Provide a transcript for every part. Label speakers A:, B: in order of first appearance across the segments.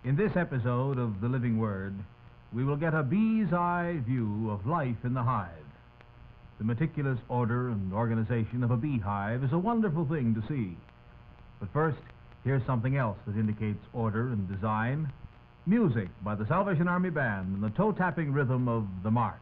A: In this episode of The Living Word, we will get a bee's eye view of life in the hive. The meticulous order and organization of a beehive is a wonderful thing to see. But first, here's something else that indicates order and design. Music by the Salvation Army Band and the toe-tapping rhythm of the march.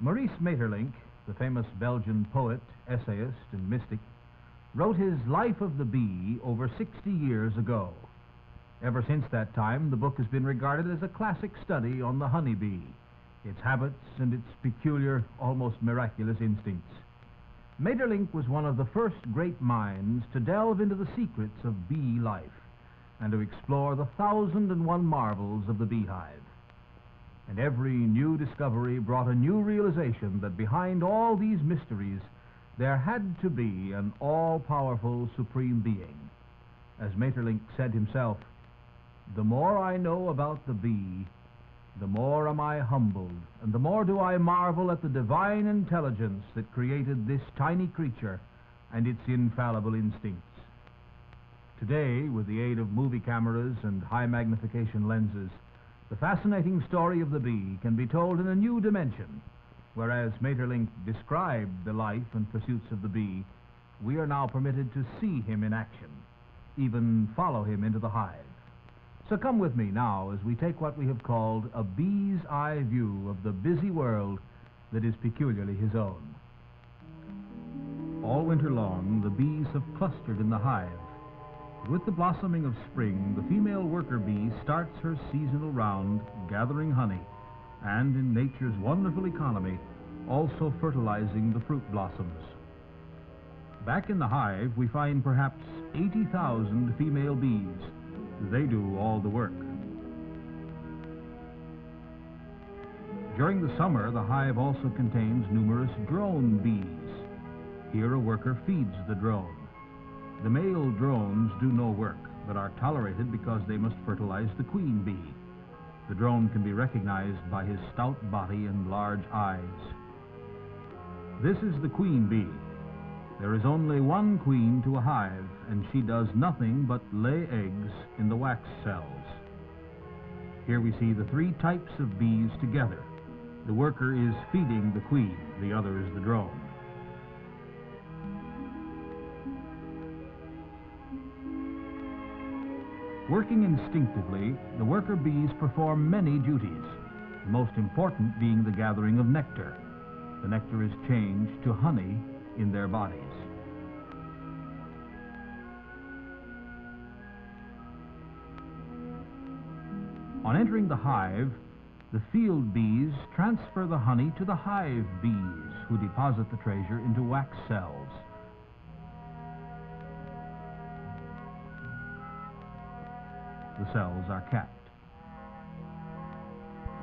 A: Maurice Maeterlinck, the famous Belgian poet, essayist, and mystic, wrote his Life of the Bee over 60 years ago. Ever since that time, the book has been regarded as a classic study on the honeybee, its habits and its peculiar, almost miraculous instincts. Maeterlinck was one of the first great minds to delve into the secrets of bee life and to explore the 1,001 marvels of the beehive. And every new discovery brought a new realization that behind all these mysteries there had to be an all-powerful supreme being. As Maeterlinck said himself, "The more I know about the bee, the more am I humbled, and the more do I marvel at the divine intelligence that created this tiny creature and its infallible instincts." Today, with the aid of movie cameras and high-magnification lenses, the fascinating story of the bee can be told in a new dimension. Whereas Maeterlinck described the life and pursuits of the bee, we are now permitted to see him in action, even follow him into the hive. So come with me now as we take what we have called a bee's eye view of the busy world that is peculiarly his own. All winter long, the bees have clustered in the hive. With the blossoming of spring, the female worker bee starts her seasonal round, gathering honey, and in nature's wonderful economy, also fertilizing the fruit blossoms. Back in the hive, we find perhaps 80,000 female bees. They do all the work. During the summer, the hive also contains numerous drone bees. Here a worker feeds the drone. The male drones do no work, but are tolerated because they must fertilize the queen bee. The drone can be recognized by his stout body and large eyes. This is the queen bee. There is only one queen to a hive, and she does nothing but lay eggs in the wax cells. Here we see the three types of bees together. The worker is feeding the queen, the other is the drone. Working instinctively, the worker bees perform many duties, the most important being the gathering of nectar. The nectar is changed to honey in their bodies. On entering the hive, the field bees transfer the honey to the hive bees, who deposit the treasure into wax cells. The cells are capped.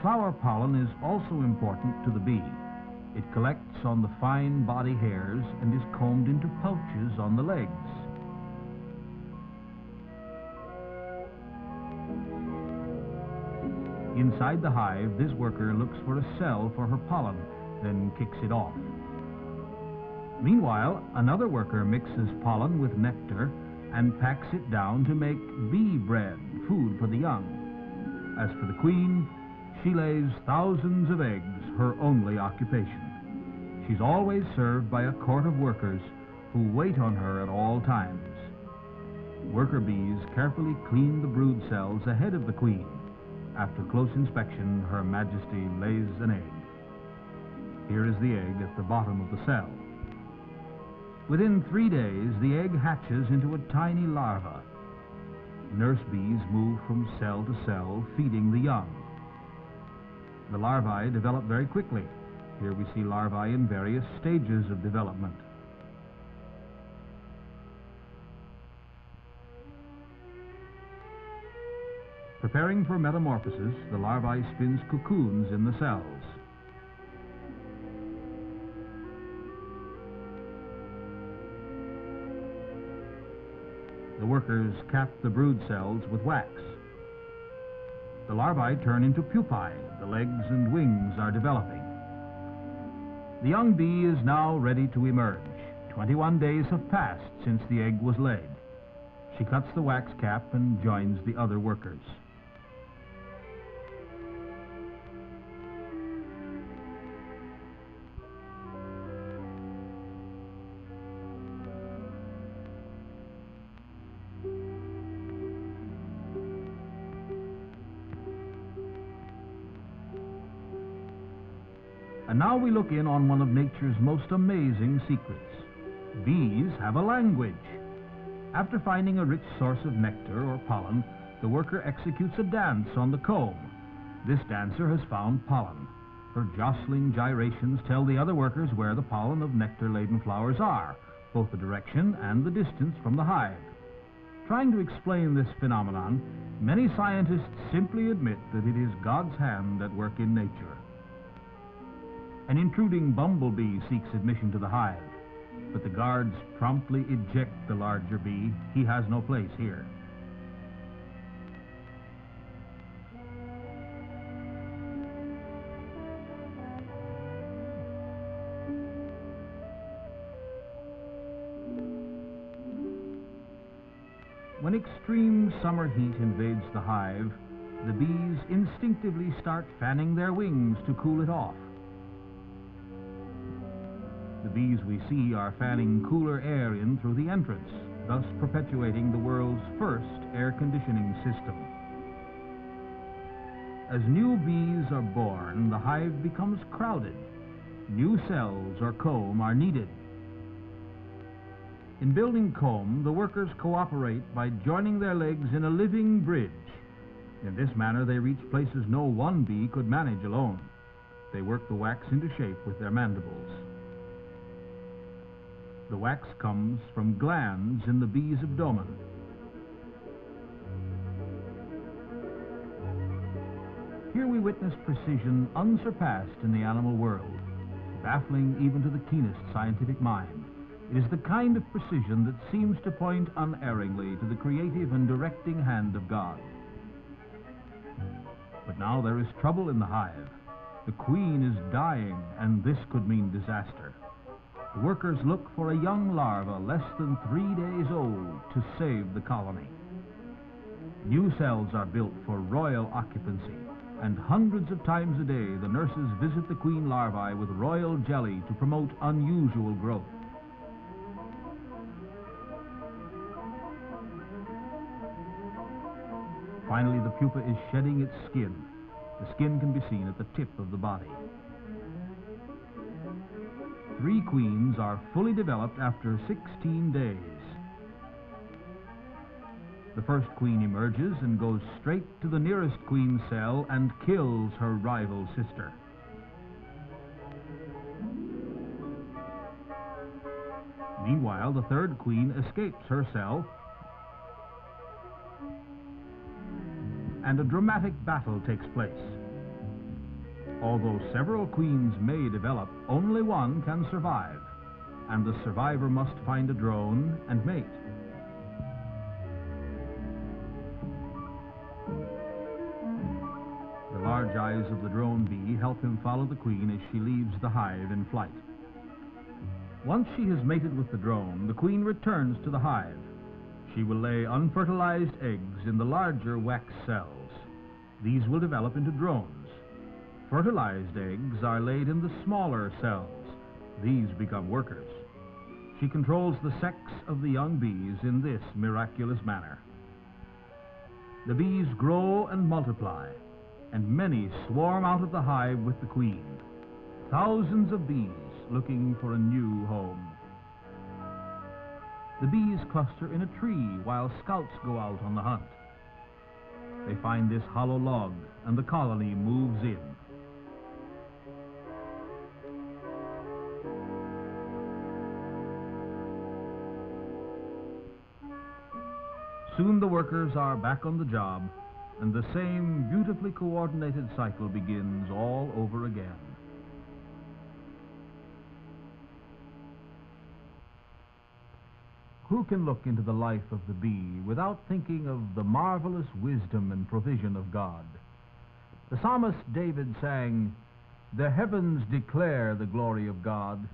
A: Flower pollen is also important to the bee. It collects on the fine body hairs and is combed into pouches on the legs. Inside the hive, this worker looks for a cell for her pollen, then kicks it off. Meanwhile, another worker mixes pollen with nectar and packs it down to make bee bread, food for the young. As for the queen, she lays thousands of eggs, her only occupation. She's always served by a court of workers who wait on her at all times. Worker bees carefully clean the brood cells ahead of the queen. After close inspection, Her Majesty lays an egg. Here is the egg at the bottom of the cell. Within 3 days, the egg hatches into a tiny larva. Nurse bees move from cell to cell, feeding the young. The larvae develop very quickly. Here we see larvae in various stages of development. Preparing for metamorphosis, the larvae spins cocoons in the cells. The workers cap the brood cells with wax. The larvae turn into pupae. The legs and wings are developing. The young bee is now ready to emerge. 21 days have passed since the egg was laid. She cuts the wax cap and joins the other workers. And now we look in on one of nature's most amazing secrets. Bees have a language. After finding a rich source of nectar or pollen, the worker executes a dance on the comb. This dancer has found pollen. Her jostling gyrations tell the other workers where the pollen of nectar-laden flowers are, both the direction and the distance from the hive. Trying to explain this phenomenon, many scientists simply admit that it is God's hand at work in nature. An intruding bumblebee seeks admission to the hive, but the guards promptly eject the larger bee. He has no place here. When extreme summer heat invades the hive, the bees instinctively start fanning their wings to cool it off. The bees we see are fanning cooler air in through the entrance, thus perpetuating the world's first air conditioning system. As new bees are born, the hive becomes crowded. New cells or comb are needed. In building comb, the workers cooperate by joining their legs in a living bridge. In this manner, they reach places no one bee could manage alone. They work the wax into shape with their mandibles. The wax comes from glands in the bee's abdomen. Here we witness precision unsurpassed in the animal world, baffling even to the keenest scientific mind. It is the kind of precision that seems to point unerringly to the creative and directing hand of God. But now there is trouble in the hive. The queen is dying, and this could mean disaster. The workers look for a young larva less than 3 days old to save the colony. New cells are built for royal occupancy, and hundreds of times a day the nurses visit the queen larvae with royal jelly to promote unusual growth. Finally, the pupa is shedding its skin. The skin can be seen at the tip of the body. 3 queens are fully developed after 16 days. The first queen emerges and goes straight to the nearest queen cell and kills her rival sister. Meanwhile, the third queen escapes her cell, and a dramatic battle takes place. Although several queens may develop, only one can survive, and the survivor must find a drone and mate. The large eyes of the drone bee help him follow the queen as she leaves the hive in flight. Once she has mated with the drone, the queen returns to the hive. She will lay unfertilized eggs in the larger wax cells. These will develop into drones. Fertilized eggs are laid in the smaller cells. These become workers. She controls the sex of the young bees in this miraculous manner. The bees grow and multiply, and many swarm out of the hive with the queen. Thousands of bees looking for a new home. The bees cluster in a tree while scouts go out on the hunt. They find this hollow log, and the colony moves in. Soon the workers are back on the job, and the same beautifully coordinated cycle begins all over again. Who can look into the life of the bee without thinking of the marvelous wisdom and provision of God? The psalmist David sang, "The heavens declare the glory of God,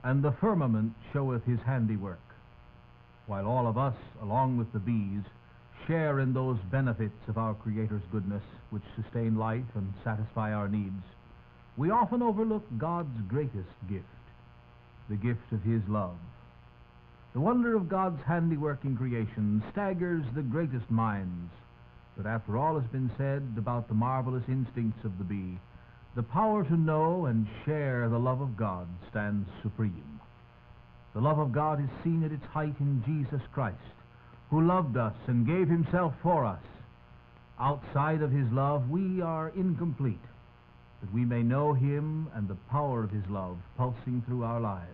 A: and the firmament showeth his handiwork." While all of us, along with the bees, share in those benefits of our Creator's goodness which sustain life and satisfy our needs, we often overlook God's greatest gift, the gift of His love. The wonder of God's handiwork in creation staggers the greatest minds, but after all has been said about the marvelous instincts of the bee, the power to know and share the love of God stands supreme. The love of God is seen at its height in Jesus Christ, who loved us and gave Himself for us. Outside of His love, we are incomplete, that we may know Him and the power of His love pulsing through our lives.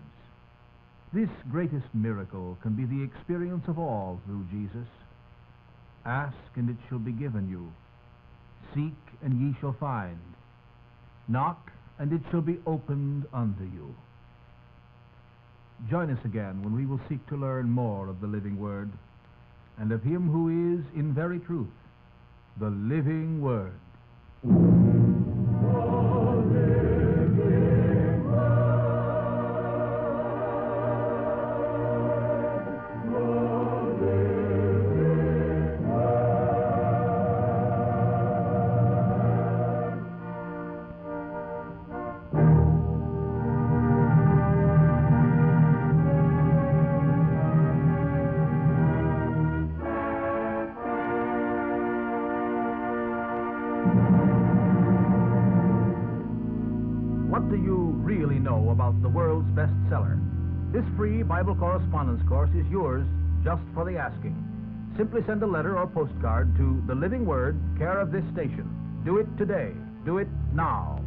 A: This greatest miracle can be the experience of all through Jesus. Ask, and it shall be given you. Seek, and ye shall find. Knock, and it shall be opened unto you. Join us again when we will seek to learn more of the living Word, and of Him who is, in very truth, the living Word. What do you really know about the world's bestseller? This free Bible correspondence course is yours just for the asking. Simply send a letter or postcard to The Living Word, care of this station. Do it today. Do it now.